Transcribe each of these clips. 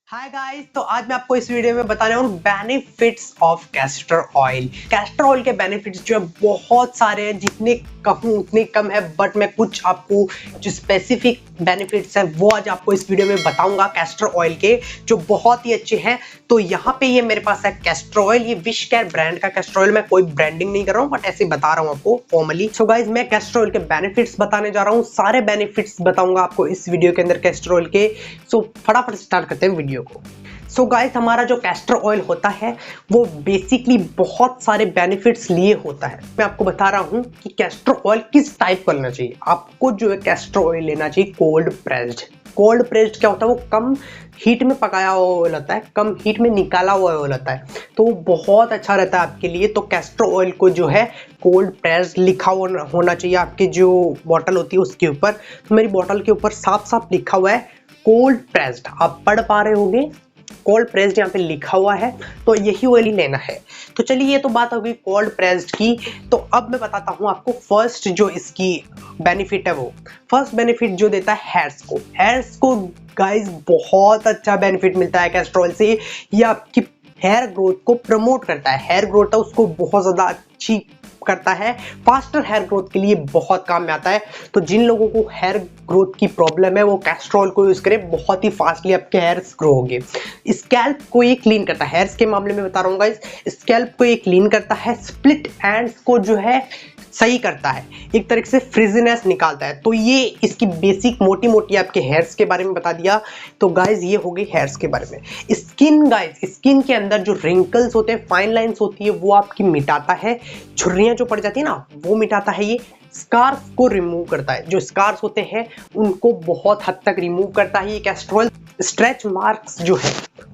Hi guys, तो आज मैं आपको इस वीडियो में बताने वाला हूँ benefits of castor oil. Castor oil के बेनिफिट्स जो है बहुत सारे हैं, जितने कहूँ उतने कम है, बट मैं कुछ आपको जो स्पेसिफिक बेनिफिट्स है वो आज आपको इस वीडियो में बताऊंगा कैस्टर ऑयल के, जो बहुत ही अच्छे हैं। तो यहाँ पे ये मेरे पास है कैस्टर ऑयल, ये विश केयर ब्रांड का कैस्टर ऑयल। मैं कोई ब्रांडिंग नहीं कर रहा हूँ, बट ऐसे बता रहा हूँ आपको फॉर्मली। सो गाइज, मैं कैस्टर ऑयल के बेनिफिट्स बताने जा रहा हूँ, सारे बेनिफिट्स बताऊंगा आपको इस वीडियो के अंदर कैस्टर ऑयल के। सो फटाफट स्टार्ट करते हैं वीडियो को। सो गाइस, हमारा जो कैस्टर ऑयल होता है वो बेसिकली बहुत सारे बेनिफिट्स लिए होता है। मैं आपको बता रहा हूँ कि कैस्टर ऑयल किस टाइप का लेना चाहिए। आपको जो है कैस्टर ऑयल लेना चाहिए कोल्ड प्रेस्ड। कोल्ड प्रेस्ड क्या होता है? वो कम हीट में पकाया हुआ ऑयल होता है, कम हीट में निकाला हुआ ऑयल होता है, तो वो बहुत अच्छा रहता है आपके लिए। तो कैस्टर ऑयल को जो है कोल्ड प्रेस्ड लिखा होना चाहिए आपके जो बॉटल होती है उसके ऊपर। तो मेरी बॉटल के ऊपर साफ साफ लिखा हुआ है कोल्ड प्रेस्ड, आप पढ़ पा रहे होंगे, कोल्ड प्रेस्ड यहाँ पे लिखा हुआ है, तो यही ऑयल ही लेना है। तो चलिए, ये तो बात होगी कोल्ड प्रेस्ड की। तो अब मैं बताता हूँ आपको फर्स्ट जो इसकी बेनिफिट है। वो फर्स्ट बेनिफिट जो देता है हेयर्स को गाइस बहुत अच्छा बेनिफिट मिलता है कैस्टर ऑयल से। ये आपकी हेयर ग्रोथ को प्रमोट करता है, हेयर ग्रोथ है उसको बहुत ज़्यादा अच्छी करता है, फास्टर हेयर ग्रोथ के लिए बहुत काम में आता है। तो जिन लोगों को हेयर ग्रोथ की प्रॉब्लम है वो कैस्टर ऑयल को यूज करें, बहुत ही फास्टली आपके हेयर्स ग्रो होंगे। स्कैल्प को ये क्लीन करता है, हेयर्स के मामले में बता रहा हूँ गाइस, स्कैल्प को ये क्लीन करता है, स्प्लिट एंड्स को जो है सही करता है, एक तरीके से फ्रिजीनेस निकालता है। तो ये इसकी बेसिक मोटी मोटी आपके हेयर्स के बारे में बता दिया। तो गाइज, ये हो गई हेयर्स के बारे में। स्किन के अंदर जो रिंकल्स होते हैं, फाइन लाइंस होती है, वो आपकी मिटाता है। झुर्रियां जो पड़ जाती है ना, वो मिटाता है। ये स्कार्स को रिमूव करता है, जो स्कार्स होते हैं उनको बहुत हद तक रिमूव करता है ये कैस्टर ऑयल। स्ट्रेच मार्क्स जो है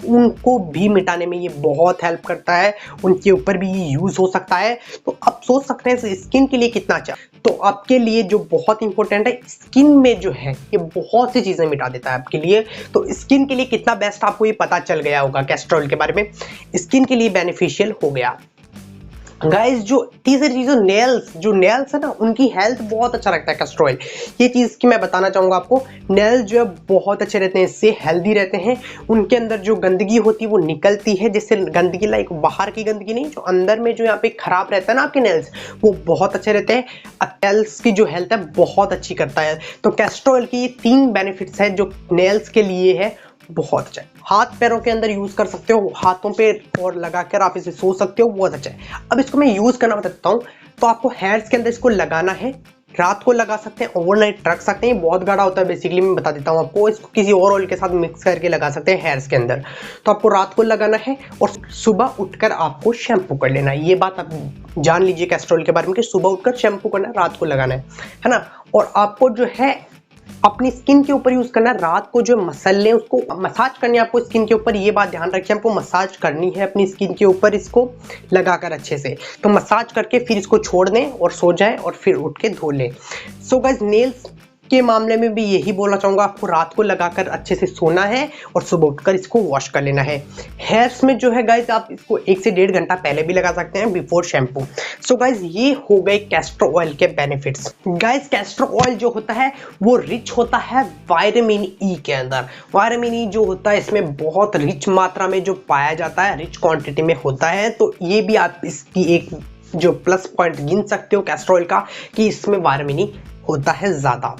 उनको भी मिटाने में ये बहुत हेल्प करता है, उनके ऊपर भी ये यूज हो सकता है। तो आप सोच सकते हैं स्किन के लिए कितना अच्छा। तो आपके लिए जो बहुत इंपॉर्टेंट है, स्किन में जो है ये बहुत सी चीजें मिटा देता है आपके लिए। तो स्किन के लिए कितना बेस्ट आपको ये पता चल गया होगा कैस्टर ऑयल के बारे में, स्किन के लिए बेनिफिशियल हो गया। गाइस, जो तीसरी चीज नेल्स है ना, उनकी हेल्थ बहुत अच्छा रखता है कैस्टर ऑयल। ये चीज की मैं बताना चाहूंगा आपको, नेल्स जो है बहुत अच्छे रहते हैं, इससे हेल्दी रहते हैं। उनके अंदर जो गंदगी होती है वो निकलती है, जैसे गंदगी लाइक बाहर की गंदगी नहीं, जो अंदर में जो यहाँ पे खराब रहता है ना आपके नेल्स, वो बहुत अच्छे रहते हैं। नेल्स की जो हेल्थ है बहुत अच्छी करता है। तो कैस्टर ऑयल की ये 3 बेनिफिट्स है जो नेल्स के लिए है बहुत अच्छा है। हाथ पैरों के अंदर यूज कर सकते हो, हाथों पे और लगाकर आप इसे सो सकते हो, बहुत अच्छा है। अब इसको मैं यूज करना बताता हूँ। तो आपको हेयर्स के अंदर इसको लगाना है, रात को लगा सकते हैं, ओवरनाइट रख सकते हैं। बहुत गाढ़ा होता है बेसिकली, मैं बता देता हूँ आपको। इसको किसी और ऑयल के साथ मिक्स करके लगा सकते हैं हेयर्स के अंदर। तो आपको रात को लगाना है और सुबह उठकर आपको शैम्पू कर लेना है। ये बात आप जान लीजिए कैस्टर ऑयल के बारे में कि सुबह उठकर शैम्पू करना है, रात को लगाना है ना। और आपको जो है अपनी स्किन के ऊपर यूज करना है। रात को जो मसले उसको मसाज करनी है आपको स्किन के ऊपर, ये बात ध्यान रखिए, आपको मसाज करनी है अपनी स्किन के ऊपर इसको लगाकर अच्छे से। तो मसाज करके फिर इसको छोड़ दें और सो जाएं और फिर उठ के धो लें। सो गाइस, नेल्स के मामले में भी यही बोलना चाहूँगा, आपको रात को लगाकर अच्छे से सोना है और सुबह उठकर इसको वॉश कर लेना है। हेयर्स में जो है गाइज, आप इसको 1 से 1.5 घंटा पहले भी लगा सकते हैं बिफोर शैम्पू। सो गाइज, ये हो गए कैस्टर ऑयल के बेनिफिट्स। गाइज, कैस्टर ऑयल जो होता है वो रिच होता है विटामिन ई के अंदर। विटामिन ई जो होता है इसमें बहुत रिच मात्रा में जो पाया जाता है, रिच क्वांटिटी में होता है। तो ये भी आप इसकी एक जो प्लस पॉइंट गिन सकते हो कैस्टर ऑयल का, कि इसमें विटामिन ई होता है ज़्यादा।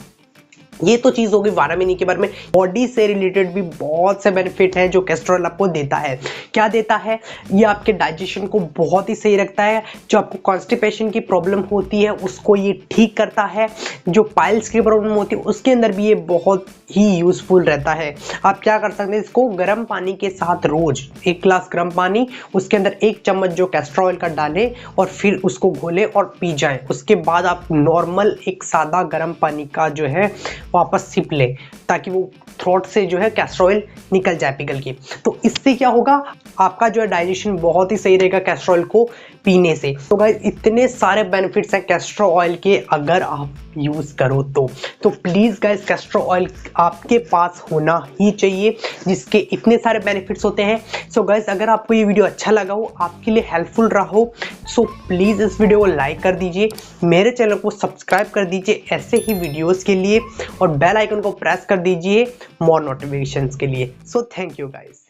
ये तो चीज़ होगी विटामिन ई के बारे में। बॉडी से रिलेटेड भी बहुत से बेनिफिट हैं जो कैस्टर ऑयल आपको देता है। क्या देता है? ये आपके डाइजेशन को बहुत ही सही रखता है। जो आपको कॉन्स्टिपेशन की प्रॉब्लम होती है उसको ये ठीक करता है। जो पाइल्स की प्रॉब्लम होती है उसके अंदर भी ये बहुत ही यूजफुल रहता है। आप क्या कर सकते हैं, इसको गर्म पानी के साथ रोज 1 गिलास गर्म पानी, उसके अंदर 1 चम्मच जो कैस्टर ऑयल का डालें और फिर उसको घोलें और पी जाएं। उसके बाद आप नॉर्मल एक सादा गर्म पानी का जो है वापस सिप ले, ताकि वो थ्रोट से जो है कैस्टर ऑयल निकल जाए पिघल के। तो इससे क्या होगा, आपका जो है डाइजेशन बहुत ही सही रहेगा कैस्टर ऑयल को पीने से। तो गाइस, इतने सारे बेनिफिट्स हैं कैस्टर ऑयल के अगर आप यूज करो तो प्लीज गाइस, कैस्टर ऑयल आपके पास होना ही चाहिए, जिसके इतने सारे बेनिफिट्स होते हैं। सो गाइस, अगर आपको ये वीडियो अच्छा लगा हो, आपके लिए हेल्पफुल रहा हो, सो प्लीज इस वीडियो को लाइक कर दीजिए, मेरे चैनल को सब्सक्राइब कर दीजिए ऐसे ही वीडियोस के लिए। और और बेल आइकन को प्रेस कर दीजिए मोर नोटिफिकेशंस के लिए। So thank you guys.